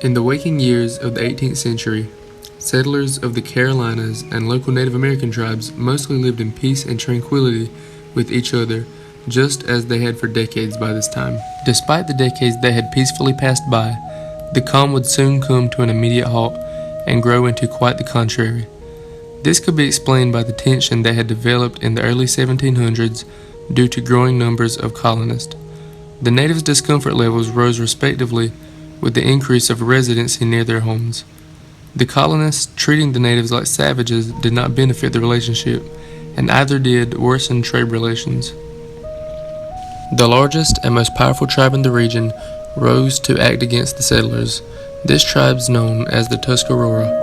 In the waking years of the 18th century, settlers of the Carolinas and local Native American tribes mostly lived in peace and tranquility with each other, just as they had for decades by this time. Despite the decades that had peacefully passed by, the calm would soon come to an immediate halt and grow into quite the contrary. This could be explained by the tension that had developed in the early 1700s due to growing numbers of colonists. The natives' discomfort levels rose respectively with the increase of residency near their homes. The colonists treating the natives like savages did not benefit the relationship, and either did worsen trade relations. The largest and most powerful tribe in the region rose to act against the settlers. This tribe is known as the Tuscarora.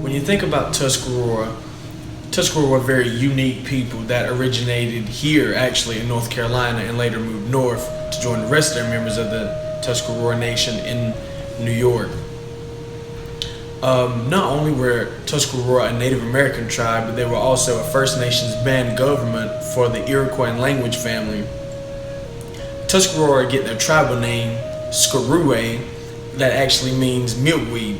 When you think about Tuscarora were very unique people that originated here actually in North Carolina and later moved north to join the rest of their members of the Tuscarora Nation in New York. Not only were Tuscarora a Native American tribe, but they were also a First Nations band government for the Iroquois language family. Tuscarora get their tribal name, Scarua, that actually means milkweed.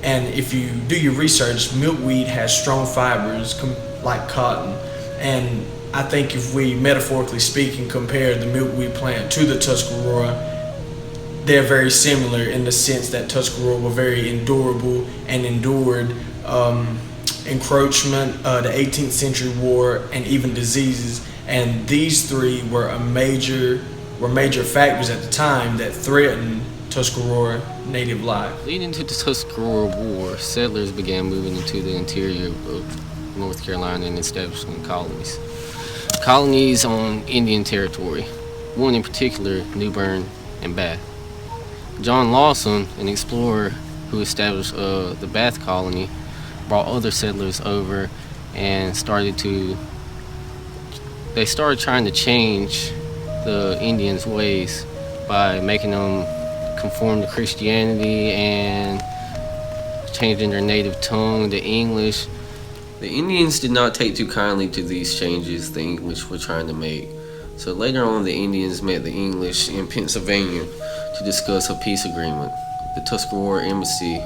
And if you do your research, milkweed has strong fibers like cotton. And I think if we, metaphorically speaking, compare the milkweed plant to the Tuscarora, they're very similar in the sense that Tuscarora were very endurable and endured encroachment, the 18th century war, and even diseases. And these three were major factors at the time that threatened Tuscarora native life. Leading to the Tuscarora War, settlers began moving into the interior of North Carolina and establishing colonies. Colonies on Indian territory, one in particular, New Bern and Bath. John Lawson, an explorer who established the Bath colony, brought other settlers over and started trying to change the Indians' ways by making them conform to Christianity and changing their native tongue to English. The Indians did not take too kindly to these changes the English were trying to make. So later on, the Indians met the English in Pennsylvania to discuss a peace agreement. The Tuscarora embassy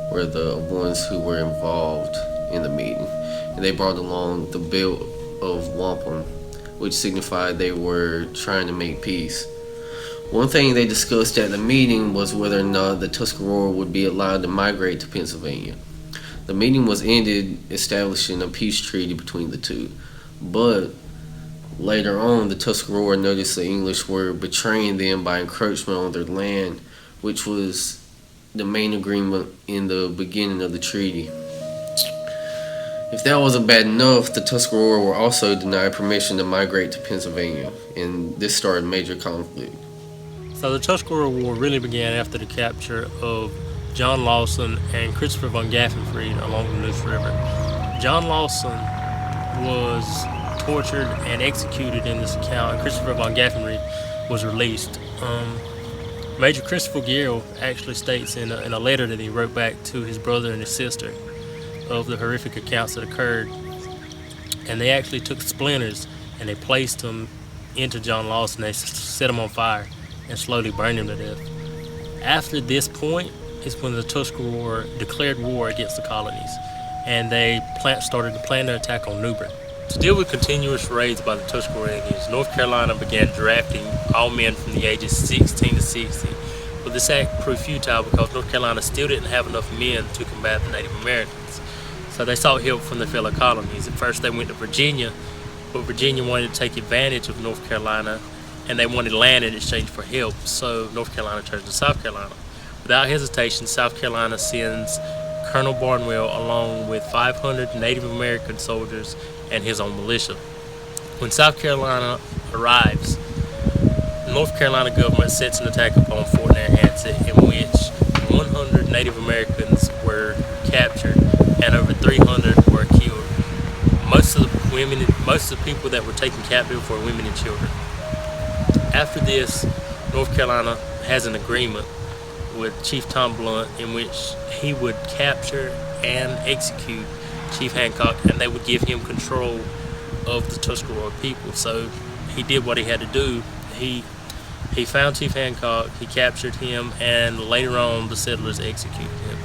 were the ones who were involved in the meeting, and they brought along the Belt of Wampum, which signified they were trying to make peace. One thing they discussed at the meeting was whether or not the Tuscarora would be allowed to migrate to Pennsylvania. The meeting was ended establishing a peace treaty between the two, but later on the Tuscarora noticed the English were betraying them by encroachment on their land, which was the main agreement in the beginning of the treaty. If that wasn't bad enough, the Tuscarora were also denied permission to migrate to Pennsylvania, and this started major conflict. So the Tuscarora War really began after the capture of John Lawson and Christopher von Gaffenfried along the Neuse River. John Lawson was tortured and executed in this account, and Christopher von Gaffenfried was released. Major Christopher Gill actually states in a letter that he wrote back to his brother and his sister of the horrific accounts that occurred, and they actually took splinters and they placed them into John Lawson. They set him on fire and slowly burned him to death. After this point is when the Tuscarora declared war against the colonies, and they started to plan their attack on New Bern. To deal with continuous raids by the Tuscarora Indians, North Carolina began drafting all men from the ages 16 to 60. But this act proved futile because North Carolina still didn't have enough men to combat the Native Americans. So they sought help from their fellow colonies. At first they went to Virginia, but Virginia wanted to take advantage of North Carolina, and they wanted land in exchange for help, so North Carolina turned to South Carolina. Without hesitation, South Carolina sends Colonel Barnwell along with 500 Native American soldiers and his own militia. When South Carolina arrives, North Carolina government sets an attack upon Fort Narragansett, in which 100 Native Americans were captured and over 300 were killed. Most of the people that were taken captive were women and children. After this, North Carolina has an agreement with Chief Tom Blunt, in which he would capture and execute Chief Hancock, and they would give him control of the Tuscarora people. So he did what he had to do. He found Chief Hancock, he captured him, and later on the settlers executed him.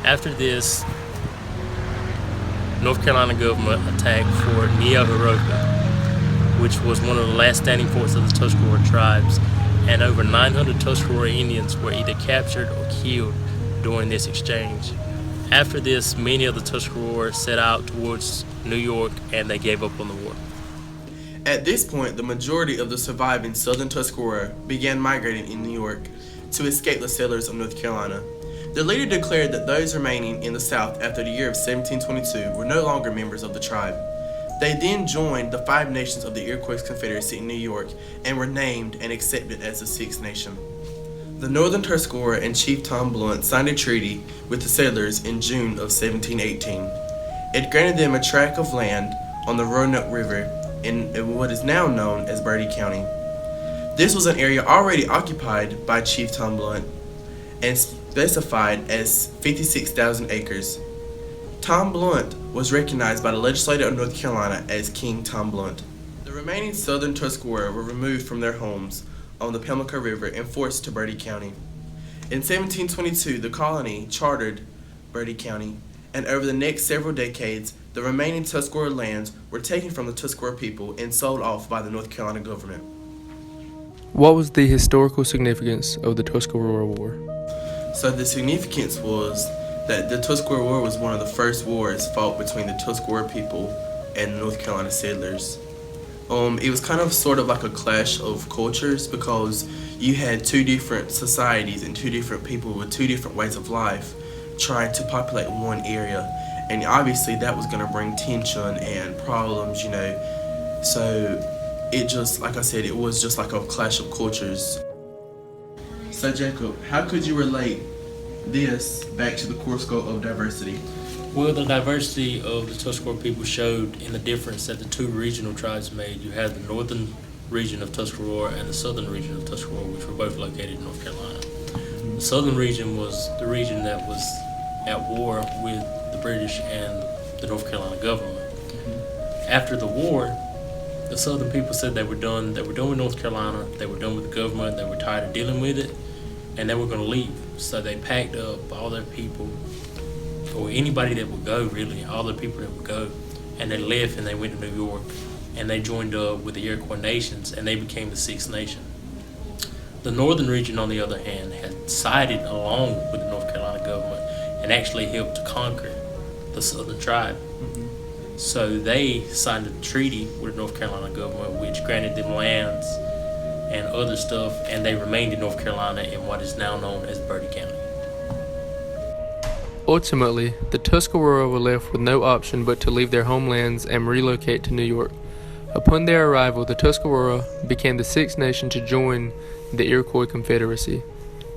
After this, North Carolina government attacked Fort Neohoroka, which was one of the last standing forts of the Tuscarora tribes, and over 900 Tuscarora Indians were either captured or killed during this exchange. After this, many of the Tuscarora set out towards New York, and they gave up on the war. At this point, the majority of the surviving southern Tuscarora began migrating in New York to escape the settlers of North Carolina. The leader declared that those remaining in the South after the year of 1722 were no longer members of the tribe. They then joined the Five Nations of the Iroquois Confederacy in New York and were named and accepted as the Sixth Nation. The Northern Tuscarora and Chief Tom Blunt signed a treaty with the settlers in June of 1718. It granted them a tract of land on the Roanoke River in what is now known as Bertie County. This was an area already occupied by Chief Tom Blunt and specified as 56,000 acres. Tom Blunt was recognized by the legislature of North Carolina as King Tom Blunt. The remaining southern Tuscarora were removed from their homes on the Pamlico River and forced to Bertie County. In 1722, the colony chartered Bertie County, and over the next several decades, the remaining Tuscarora lands were taken from the Tuscarora people and sold off by the North Carolina government. What was the historical significance of the Tuscarora War? So the significance was that the Tuscarora War was one of the first wars fought between the Tuscarora people and the North Carolina settlers. It was kind of sort of like a clash of cultures because you had two different societies and two different people with two different ways of life trying to populate one area. And obviously that was going to bring tension and problems, So it just, like I said, it was just like a clash of cultures. So Jacob, how could you relate this back to the core scope of diversity? Well, the diversity of the Tuscarora people showed in the difference that the two regional tribes made. You had the northern region of Tuscarora and the southern region of Tuscarora, which were both located in North Carolina. The southern region was the region that was at war with the British and the North Carolina government. After the war, the southern people said they were done with North Carolina, they were done with the government, they were tired of dealing with it, and they were going to leave. So they packed up all their people, or anybody that would go, really, all the people that would go, and they left and they went to New York, and they joined up with the Iroquois nations, and they became the Sixth Nation. The northern region, on the other hand, had sided along with the North Carolina government and actually helped to conquer the southern tribe. So they signed a treaty with the North Carolina government, which granted them lands and other stuff, and they remained in North Carolina in what is now known as Bertie County. Ultimately, the Tuscarora were left with no option but to leave their homelands and relocate to New York. Upon their arrival, the Tuscarora became the Sixth Nation to join the Iroquois Confederacy.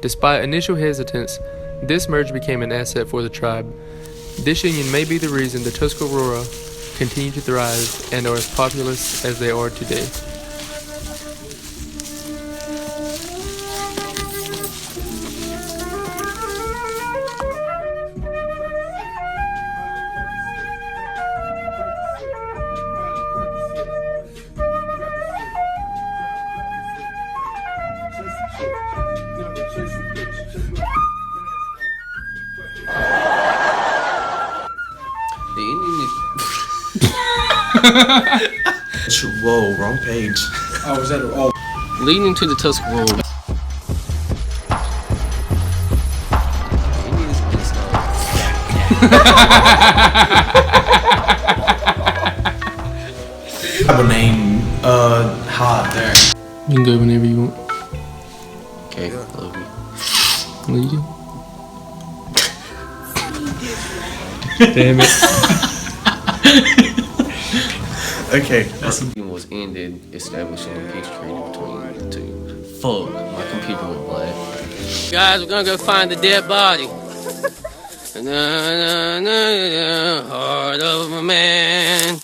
Despite initial hesitance, this merge became an asset for the tribe. This union may be the reason the Tuscarora continue to thrive and are as populous as they are today. Whoa, wrong page. Oh, was that? Oh. Leading to the Tuscarora. I have a name, hot there. You can go whenever you want. Okay, love you. Love you. Damn it. Okay. Was ended, establishing a peace treaty between the two. Fuck, my computer went black. Guys, we're gonna go find the dead body. Heart of a man.